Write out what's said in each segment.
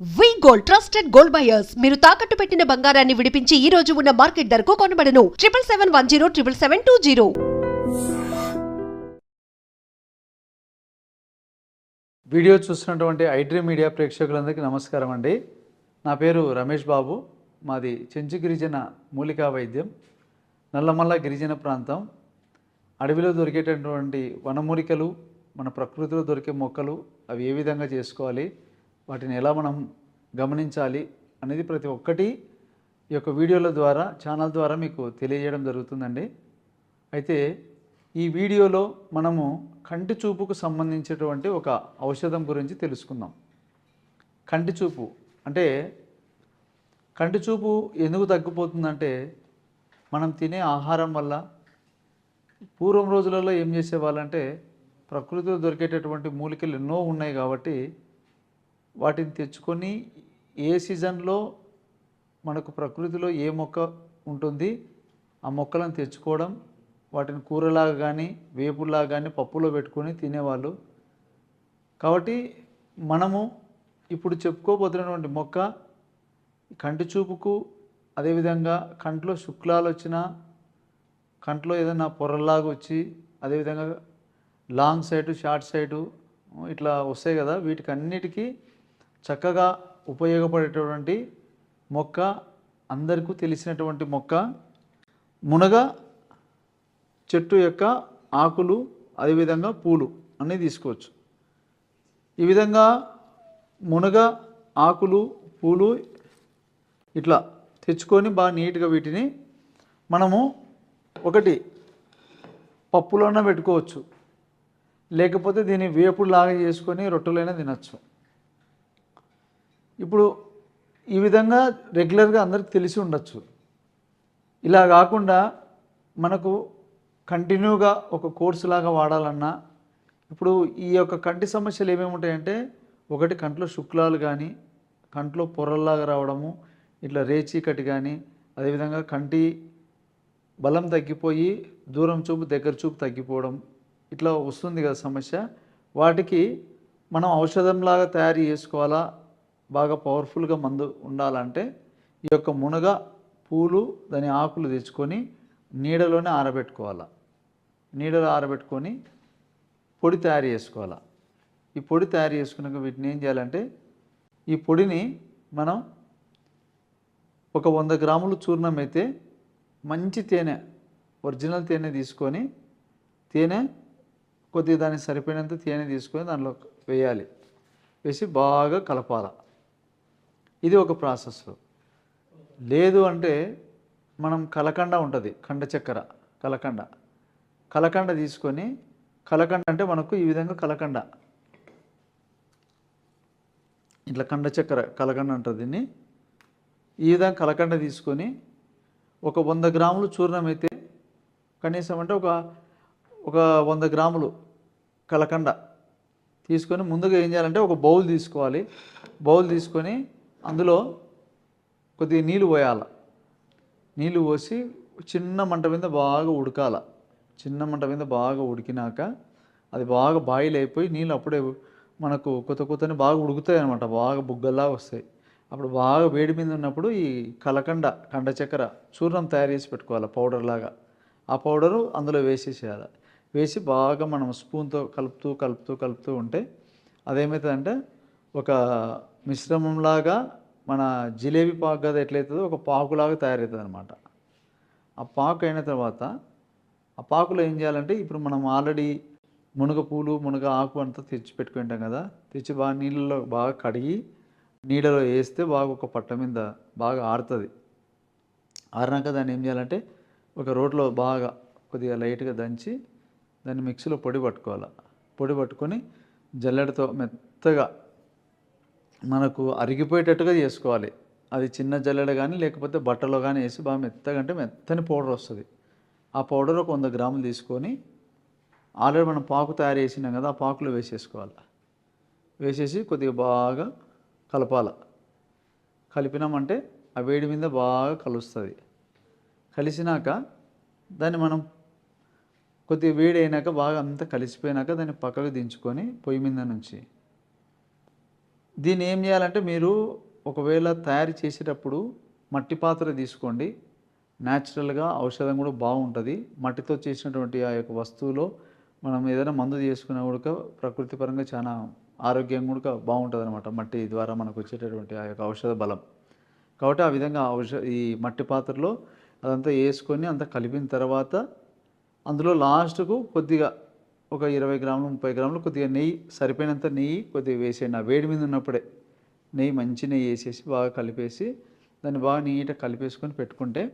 వి gold trusted gold buyers మీరు తాకట్టు పెట్టిన బంగారాన్ని విడిపించి ఈ రోజు ఉన్న మార్కెట్ ధరకు కొనబడను 7771077720. వీడియో చూస్తున్నటువంటి ఐడ్రీమ్ మీడియా ప్రేక్షకులందరికీ నమస్కారం అండి. నా పేరు రమేష్ బాబు. మాది చెంచు గిరిజన మూలికా వైద్యం, నల్లమల్ల గిరిజన ప్రాంతం. అడవిలో దొరికేటటువంటి వనమూలికలు, మన ప్రకృతిలో దొరికే మొక్కలు అవి ఏ విధంగా చేసుకోవాలి, వాటిని ఎలా మనం గమనించాలి అనేది ప్రతి ఒక్కటి ఈ యొక్క వీడియోల ద్వారా, ఛానల్ ద్వారా మీకు తెలియజేయడం జరుగుతుందండి. అయితే ఈ వీడియోలో మనము కంటి చూపుకు సంబంధించినటువంటి ఒక ఔషధం గురించి తెలుసుకుందాం. కంటి చూపు అంటే, కంటి చూపు ఎందుకు తగ్గిపోతుందంటే మనం తినే ఆహారం వల్ల. పూర్వం రోజులలో ఏం చేసేవాళ్ళంటే, ప్రకృతిలో దొరికేటటువంటి మూలికలు ఎన్నో ఉన్నాయి కాబట్టి వాటిని తెచ్చుకొని ఏ సీజన్లో మనకు ప్రకృతిలో ఏ మొక్క ఉంటుంది ఆ మొక్కలను తెచ్చుకోవడం, వాటిని కూరలాగా కానీ వేపులాగా కానీ పప్పులో పెట్టుకొని తినేవాళ్ళు. కాబట్టి మనము ఇప్పుడు చెప్పుకోబోతున్నటువంటి మొక్క కంటి చూపుకు, అదేవిధంగా కంట్లో శుక్లాలు వచ్చినా, కంట్లో ఏదైనా పొరల్లాగా వచ్చి, అదేవిధంగా లాంగ్ సైటు షార్ట్ సైటు ఇట్లా వస్తాయి కదా, వీటికి అన్నిటికీ చక్కగా ఉపయోగపడేటటువంటి మొక్క, అందరికీ తెలిసినటువంటి మొక్క మునగ చెట్టు యొక్క ఆకులు, అదేవిధంగా పూలు అన్నీ తీసుకోవచ్చు. ఈ విధంగా మునగ ఆకులు, పూలు ఇట్లా తెచ్చుకొని బాగా నీట్గా వీటిని మనము ఒకటి పప్పులోనే పెట్టుకోవచ్చు, లేకపోతే దీన్ని వేపుడులాగా చేసుకొని రొట్టెలైనా తినచ్చు. ఇప్పుడు ఈ విధంగా రెగ్యులర్గా అందరికి తెలిసి ఉండొచ్చు. ఇలా కాకుండా మనకు కంటిన్యూగా ఒక కోర్సు లాగా వాడాలన్నా, ఇప్పుడు ఈ యొక్క కంటి సమస్యలు ఏమేమి ఉంటాయంటే, ఒకటి కంట్లో శుక్లాలు కానీ, కంట్లో పొరల్లాగా రావడము, ఇట్లా రేచీకటి కానీ, అదేవిధంగా కంటి బలం తగ్గిపోయి దూరం చూపు దగ్గర చూపు తగ్గిపోవడం, ఇట్లా వస్తుంది కదా సమస్య. వాటికి మనం ఔషధంలాగా తయారు చేసుకోవాలా, బాగా పవర్ఫుల్గా మందు ఉండాలంటే ఈ యొక్క మునగ పూలు, దాని ఆకులు తెచ్చుకొని నీడలోనే ఆరబెట్టుకోవాలి. నీడలో ఆరబెట్టుకొని పొడి తయారు చేసుకోవాలి. ఈ పొడి తయారు చేసుకున్నాక వీటిని ఏం చేయాలంటే, ఈ పొడిని మనం ఒక 100 గ్రాములు చూర్ణం అయితే, మంచి తేనె, ఒరిజినల్ తేనె తీసుకొని, తేనె కొద్దిగా దానికి సరిపోయినంత తేనె తీసుకొని దానిలో వేయాలి. వేసి బాగా కలపాలి. ఇది ఒక ప్రాసెస్. లేదు అంటే మనం కలకండ ఉంటుంది, కండ చక్కెర, కలకండ తీసుకొని, కలకండ అంటే మనకు ఈ విధంగా కలకండ, ఇట్లా కండ చక్కెర కలకండ అంటుంది దీన్ని. ఈ విధంగా కలకండ తీసుకొని ఒక 100 గ్రాములు చూర్ణం అయితే, కనీసం అంటే ఒక 100 గ్రాములు కలకండ తీసుకొని ముందుగా ఏం చేయాలంటే ఒక బౌల్ తీసుకోవాలి. బౌల్ తీసుకొని అందులో కొద్దిగా నీళ్ళు పోయాలి. నీళ్ళు పోసి చిన్న మంట మీద బాగా ఉడకాల. చిన్న మంట మీద బాగా ఉడికినాక అది బాగా బాయిల్ అయిపోయి నీళ్ళు అప్పుడే మనకు కొత్తని బాగా ఉడుకుతాయి అనమాట, బాగా బుగ్గల్లా వస్తాయి. అప్పుడు బాగా వేడి మీద ఉన్నప్పుడు ఈ కండ చక్కెర చూర్ణం తయారు చేసి పెట్టుకోవాలి పౌడర్ లాగా. ఆ పౌడరు అందులో వేసేసేయాలి. వేసి బాగా మనం స్పూన్తో కలుపుతూ ఉంటే అదేమవుతుందంటే ఒక మిశ్రమంలాగా, మన జిలేబీ పాకు కదా ఎట్లయితుందో ఒక పాకులాగా తయారవుతుంది అనమాట. ఆ పాకు అయిన తర్వాత ఆ పాకులో ఏం చేయాలంటే, ఇప్పుడు మనం ఆల్రెడీ మునగ పూలు, మునగ ఆకు అంతా తెచ్చి పెట్టుకుంటాం కదా, తెచ్చి బాగా నీళ్ళలో బాగా కడిగి నీడలో వేస్తే బాగా ఒక పట్ట మీద బాగా ఆరుతుంది. ఆరినాక దాన్ని ఏం చేయాలంటే ఒక రోట్లో బాగా కొద్దిగా లైట్గా దంచి దాన్ని మిక్సీలో పొడి పట్టుకోవాలి. పొడి పట్టుకొని జల్లెడతో మెత్తగా మనకు అరిగిపోయేటట్టుగా చేసుకోవాలి. అది చిన్న జల్లెడ కానీ లేకపోతే బట్టలో కానీ వేసి బాగా మెత్తగా, అంటే మెత్తని పౌడర్ వస్తుంది. ఆ పౌడర్ ఒక 100 గ్రాములు తీసుకొని ఆల్రెడీ మనం పాకు తయారు చేసినాం కదా, ఆ పాకులో వేసేసుకోవాలి. వేసేసి కొద్దిగా బాగా కలపాలి. కలిపినామంటే ఆ వేడి మీద బాగా కలుస్తుంది. కలిసినాక దాన్ని మనం కొద్దిగా వేడి అయినాక బాగా అంతా కలిసిపోయినాక దాన్ని పక్కకు దించుకొని పొయ్యి మీద నుంచి దీన్ని ఏం చేయాలంటే మీరు ఒకవేళ తయారు చేసేటప్పుడు మట్టి పాత్ర తీసుకోండి. న్యాచురల్గా ఔషధం కూడా బాగుంటుంది. మట్టితో చేసినటువంటి ఆ యొక్క వస్తువులో మనం ఏదైనా మందు చేసుకున్నా కూడా ప్రకృతి పరంగా చాలా ఆరోగ్యం కూడా బాగుంటుంది అనమాట. మట్టి ద్వారా మనకు వచ్చేటటువంటి ఆ యొక్క ఔషధ బలం. కాబట్టి ఆ విధంగా ఈ మట్టి పాత్రలో అదంతా వేసుకొని అంతా కలిపిన తర్వాత అందులో లాస్ట్కు కొద్దిగా ఒక 20 గ్రాములు 30 గ్రాములు కొద్దిగా నెయ్యి, సరిపోయినంత నెయ్యి కొద్దిగా వేసేయండి. ఆ వేడి మీద ఉన్నప్పుడే నెయ్యి, మంచి నెయ్యి వేసేసి బాగా కలిపేసి దాన్ని బాగా నీట్గా కలిపేసుకొని పెట్టుకుంటే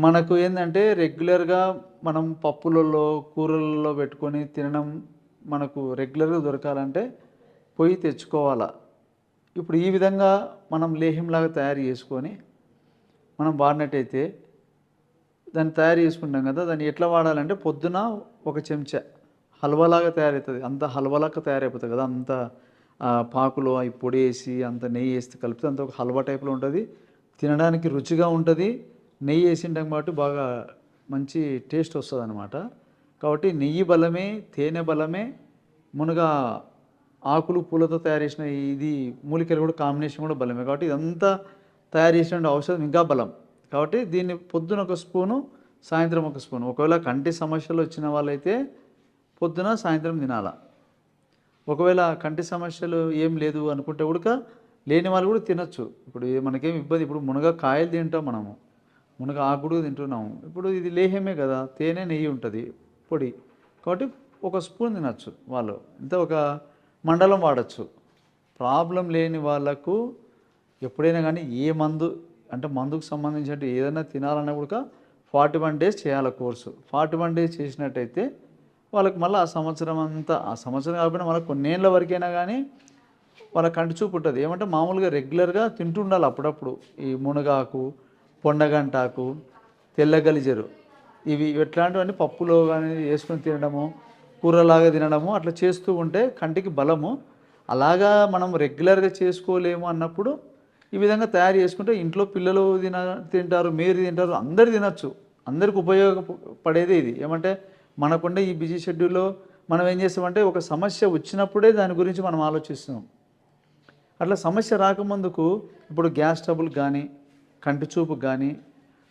మనకు ఏంటంటే రెగ్యులర్గా మనం పప్పులలో కూరలలో పెట్టుకొని తినడం మనకు రెగ్యులర్గా దొరకాలంటే పొయ్యి తెచ్చుకోవాలా. ఇప్పుడు ఈ విధంగా మనం లేహ్యంలాగా తయారు చేసుకొని మనం వాడినట్టయితే దాన్ని తయారు చేసుకుంటాం కదా, దాన్ని ఎట్లా వాడాలంటే పొద్దున ఒక చెంచా హల్వాలాగా తయారవుతుంది. అంత హల్వాలాగా తయారైపోతుంది కదా, అంత పాకులో అవి పొడి వేసి అంత నెయ్యి వేసి కలిపితే అంత ఒక హల్వా టైప్లో ఉంటుంది. తినడానికి రుచిగా ఉంటుంది. నెయ్యి వేసింటాం కాబట్టి బాగా మంచి టేస్ట్ వస్తుంది అనమాట. కాబట్టి నెయ్యి బలమే, తేనె బలమే, మునగా ఆకులు పూలతో తయారు చేసిన ఇది మూలికలు కూడా కాంబినేషన్ కూడా బలమే. కాబట్టి ఇదంతా తయారు చేసిన ఔషధం ఇంకా బలం. కాబట్టి దీన్ని పొద్దున ఒక స్పూను, సాయంత్రం ఒక స్పూను. ఒకవేళ కంటి సమస్యలు వచ్చిన వాళ్ళైతే పొద్దున సాయంత్రం తినాల. ఒకవేళ కంటి సమస్యలు ఏం లేదు అనుకుంటే కూడా లేని వాళ్ళు కూడా తినచ్చు. ఇప్పుడు మనకేం ఇబ్బంది, ఇప్పుడు మునగ కాయలు తింటాం మనము, మునగ ఆకు కూడా తింటున్నాము. ఇప్పుడు ఇది లేహ్యమే కదా, తేనె నెయ్యి ఉంటుంది పొడి, కాబట్టి ఒక స్పూన్ తినచ్చు వాళ్ళు. ఇంత ఒక మండలం వాడచ్చు. ప్రాబ్లం లేని వాళ్ళకు ఎప్పుడైనా కానీ ఏ మందు అంటే మందుకు సంబంధించిన ఏదైనా తినాలన్నా కూడా 41 డేస్ చేయాలి కోర్సు. 41 డేస్ చేసినట్టయితే వాళ్ళకి మళ్ళీ ఆ సంవత్సరం అంతా, ఆ సంవత్సరం కాకపోయినా మళ్ళీ కొన్నేళ్ళ వరకైనా కానీ వాళ్ళ కంటి చూపు ఉంటుంది. ఏమంటే మామూలుగా రెగ్యులర్గా తింటూ ఉండాలి అప్పుడప్పుడు. ఈ మునగాకు, పొండగంటాకు, తెల్ల గలిజెరు, ఇవి ఎట్లాంటివన్నీ పప్పులో కానీ వేసుకొని తినడము, కూరలాగా తినడము అట్లా చేస్తూ ఉంటే కంటికి బలము. అలాగా మనం రెగ్యులర్గా చేసుకోలేము అన్నప్పుడు ఈ విధంగా తయారు చేసుకుంటే ఇంట్లో పిల్లలు తింటారు, మీరు తింటారు, అందరు తినచ్చు. అందరికి ఉపయోగపడేది ఇది. ఏమంటే మనకుండే ఈ బిజీ షెడ్యూల్లో మనం ఏం చేస్తామంటే ఒక సమస్య వచ్చినప్పుడే దాని గురించి మనం ఆలోచిస్తున్నాం. అట్లా సమస్య రాకముందుకు ఇప్పుడు గ్యాస్ ట్రబుల్ కానీ, కంటి చూపుకు కానీ,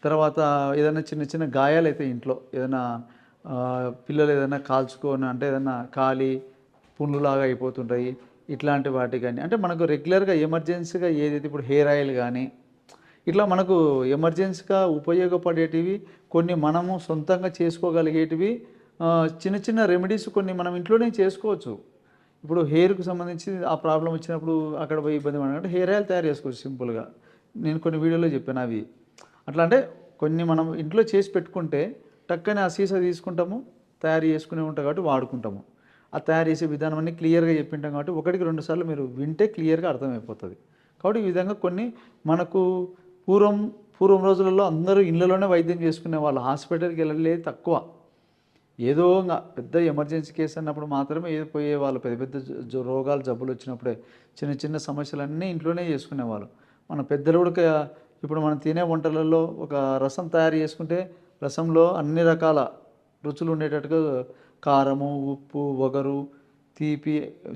తర్వాత ఏదైనా చిన్న చిన్న గాయాలు అయితే ఇంట్లో ఏదైనా పిల్లలు ఏదైనా కాల్చుకొని అంటే ఏదైనా కాలి పుండ్లులాగా అయిపోతుంటాయి, ఇట్లాంటి వాటి కానీ అంటే మనకు రెగ్యులర్గా ఎమర్జెన్సీగా ఏదైతే ఇప్పుడు హెయిర్ ఆయిల్ కానీ ఇట్లా మనకు ఎమర్జెన్సీగా ఉపయోగపడేటివి కొన్ని మనము సొంతంగా చేసుకోగలిగేటివి చిన్న చిన్న రెమెడీస్ కొన్ని మనం ఇంట్లోనే చేసుకోవచ్చు. ఇప్పుడు హెయిర్కు సంబంధించి ఆ ప్రాబ్లం వచ్చినప్పుడు అక్కడ పోయి ఇబ్బంది పడాలంటే హెయిర్ ఆయిల్ తయారు చేసుకోవచ్చు సింపుల్గా. నేను కొన్ని వీడియోలో చెప్పాను అవి. అట్లా అంటే కొన్ని మనం ఇంట్లో చేసి పెట్టుకుంటే టక్కనే ఆ సీసా తీసుకుంటాము, తయారు చేసుకునే ఉంటాం కాబట్టి వాడుకుంటాము. ఆ తయారు చేసే విధానం అన్నీ క్లియర్గా చెప్పింటాం కాబట్టి 1-2 సార్లు మీరు వింటే క్లియర్గా అర్థమైపోతుంది. కాబట్టి ఈ విధంగా కొన్ని మనకు పూర్వం రోజులలో అందరూ ఇళ్ళలోనే వైద్యం చేసుకునే వాళ్ళు, హాస్పిటల్కి వెళ్ళలేదు తక్కువ. ఏదో పెద్ద ఎమర్జెన్సీ కేసు అన్నప్పుడు మాత్రమే ఏదో పోయేవాళ్ళు. పెద్ద పెద్ద రోగాలు జబ్బులు వచ్చినప్పుడే చిన్న చిన్న సమస్యలన్నీ ఇంట్లోనే చేసుకునేవాళ్ళు. మన పెద్దలు కూడా ఇప్పుడు మనం తినే వంటలలో ఒక రసం తయారు చేసుకుంటే రసంలో అన్ని రకాల రుచులు ఉండేటట్టుగా కారము, ఉప్పు, వగరు, తీపి,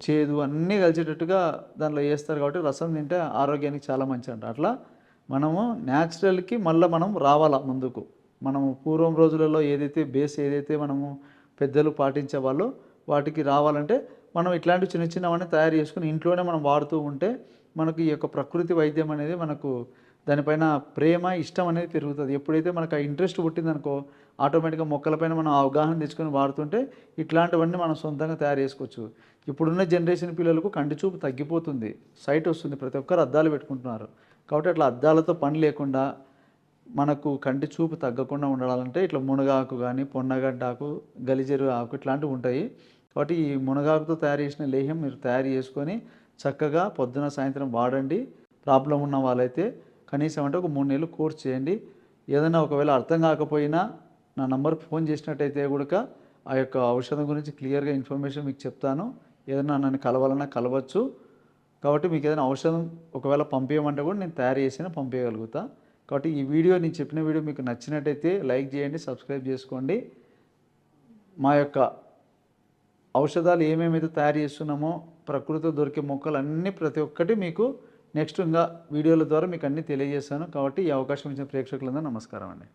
చేదు అన్నీ కలిసేటట్టుగా దాంట్లో వేస్తారు. కాబట్టి రసం తింటే ఆరోగ్యానికి చాలా మంచిది అంట. అట్లా మనము న్యాచురల్కి మళ్ళీ మనం రావాలా ముందుకు. మనము పూర్వం రోజులలో ఏదైతే బేస్ ఏదైతే మనము పెద్దలు పాటించేవాళ్ళో వాటికి రావాలంటే మనం ఇట్లాంటి చిన్న చిన్నవన్నీ తయారు చేసుకుని ఇంట్లోనే మనం వాడుతూ ఉంటే మనకు ఈ యొక్క ప్రకృతి వైద్యం అనేది మనకు దానిపైన ప్రేమ, ఇష్టం అనేది పెరుగుతుంది. ఎప్పుడైతే మనకు ఆ ఇంట్రెస్ట్ పుట్టిందనుకో ఆటోమేటిక్గా మొక్కలపైన మనం అవగాహన తెచ్చుకొని వాడుతుంటే ఇట్లాంటివన్నీ మనం సొంతంగా తయారు చేసుకోవచ్చు. ఇప్పుడున్న జనరేషన్ పిల్లలకు కంటి చూపు తగ్గిపోతుంది, సైట్ వస్తుంది, ప్రతి ఒక్కరు అద్దాలు పెట్టుకుంటున్నారు. కాబట్టి అట్లా అద్దాలతో పని లేకుండా మనకు కంటి చూపు తగ్గకుండా ఉండాలంటే ఇట్లా మునగాకు కానీ, పొన్నగడ్డాకు, గలిజెరు ఆకు ఇట్లాంటివి ఉంటాయి. కాబట్టి ఈ మునగాకుతో తయారు చేసిన లేహ్యం మీరు తయారు చేసుకొని చక్కగా పొద్దున సాయంత్రం వాడండి. ప్రాబ్లం ఉన్న వాళ్ళైతే కనీసం అంటే ఒక 3 నెలలు కోర్స్ చేయండి. ఏదైనా ఒకవేళ అర్థం కాకపోయినా నా నంబర్కి ఫోన్ చేసినట్టయితే కూడా ఆ యొక్క ఔషధం గురించి క్లియర్గా ఇన్ఫర్మేషన్ మీకు చెప్తాను. ఏదైనా నన్ను కలవాలన్నా కలవచ్చు. కాబట్టి మీకు ఏదైనా ఔషధం ఒకవేళ పంపించమంటే కూడా నేను తయారు చేసినా పంపించగలుగుతా. కాబట్టి ఈ వీడియో, నేను చెప్పిన వీడియో మీకు నచ్చినట్టయితే లైక్ చేయండి, సబ్స్క్రైబ్ చేసుకోండి. మా యొక్క ఔషధాలు ఏమేమైతే తయారు చేస్తున్నామో ప్రకృతిలో దొరికే మొక్కలు అన్నీ ప్రతి ఒక్కటి మీకు నెక్స్ట్ ఇంకా వీడియోల ద్వారా మీకు అన్నీ తెలియజేస్తాను. కాబట్టి ఈ అవకాశం ఇచ్చిన ప్రేక్షకులందరూ నమస్కారం అండి.